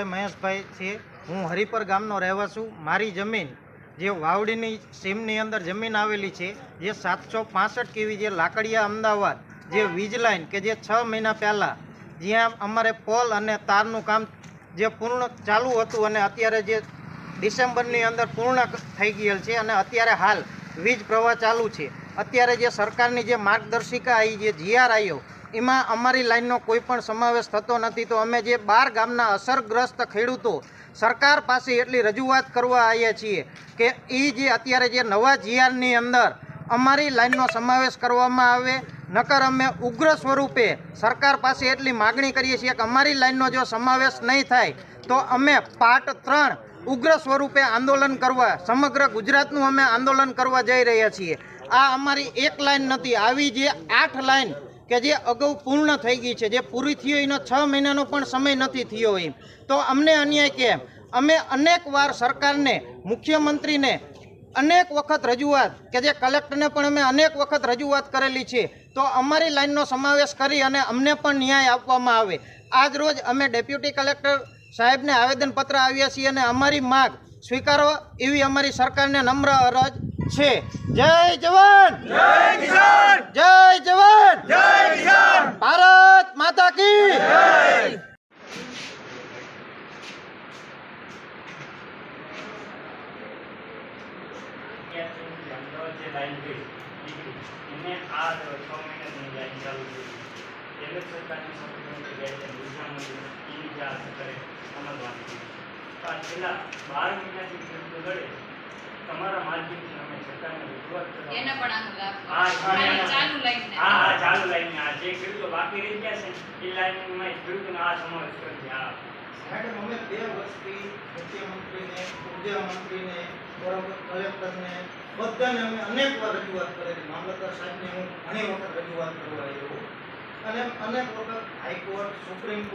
મહેશભાઈ છે, હું હરિપર ગામનો રહેવાસી. મારી જમીન જે વાવડીની સીમની અંદર જમીન આવેલી છે, જે 765 કેવી જે લાકડિયા અમદાવાદ જે વીજ લાઇન કે જે 6 મહિના પહેલાં જ્યાં અમારે પોલ અને તારનું કામ જે પૂર્ણ ચાલુ હતું અને અત્યારે જે ડિસેમ્બરની અંદર પૂર્ણ થઈ ગયેલ છે અને અત્યારે હાલ વીજ પ્રવાહ ચાલુ છે. અત્યારે જે સરકારની જે માર્ગદર્શિકા આવી, જે જીઆર આવ્યો, એમાં અમારી લાઇનનો કોઈ પણ સમાવેશ થતો નથી. તો અમે જે 12 ગામના અસરગ્રસ્ત ખેડૂતો સરકાર પાસે એટલી રજૂઆત કરવા આવ્યા છીએ કે એ જે અત્યારે જે નવા જીઆરની અંદર અમારી લાઇનનો સમાવેશ કરવામાં આવે, નકર અમે ઉગ્ર સ્વરૂપે સરકાર પાસે એટલી માગણી કરીએ છીએ કે અમારી લાઇનનો જો સમાવેશ નહીં થાય તો અમે પાર્ટ 3 ઉગ્ર સ્વરૂપે આંદોલન કરવા, સમગ્ર ગુજરાતનું અમે આંદોલન કરવા જઈ રહ્યા છીએ. આ અમારી એક લાઇન નથી, આવી જે 8 લાઇન કે જે અગાઉ પૂર્ણ થઈ ગઈ છે, જે પૂરી થઈ એનો 6 મહિનાનો પણ સમય નથી થયો એમ, તો અમને અન્યાય કેમ? અમે અનેક વાર સરકારને, મુખ્યમંત્રીને અનેક વખત રજૂઆત કે જે કલેક્ટરને પણ અમે અનેક વખત રજૂઆત કરેલી છે, તો અમારી લાઇનનો સમાવેશ કરી અને અમને પણ ન્યાય આપવામાં આવે. આજ રોજ અમે ડેપ્યુટી કલેક્ટર સાહેબને આવેદનપત્ર આવ્યા છીએ અને અમારી માગ સ્વીકારો એવી અમારી સરકારને નમ્ર અરજ છે. જય જવાન, જય કિસાન, જય જવાન, જય કિસાન, ભારત માતા કી જય. છેલ્લા 12 મહિનાથી ખેડૂતો લડે, તમારા માધ્યમથી અમે સરકારને રજૂઆત ચાલુ લાઈન આ જે ખેડૂતો બાકી રહી ગયા છે એ લાઈનમાં ખેડૂતોનો આ સમાવેશ કરી દે. મેડમ, અમે 2 વર્ષથી મુખ્યમંત્રીને, ઉર્જા મંત્રીને, કલેક્ટરને બધાને અમે અનેક વાર રજૂઆત કરેલી. મામલતદાર સાહેબને હું ઘણી વખત રજૂઆત કરવા આવ્યો અને અનેક વખત હાઈકોર્ટ, સુપ્રીમ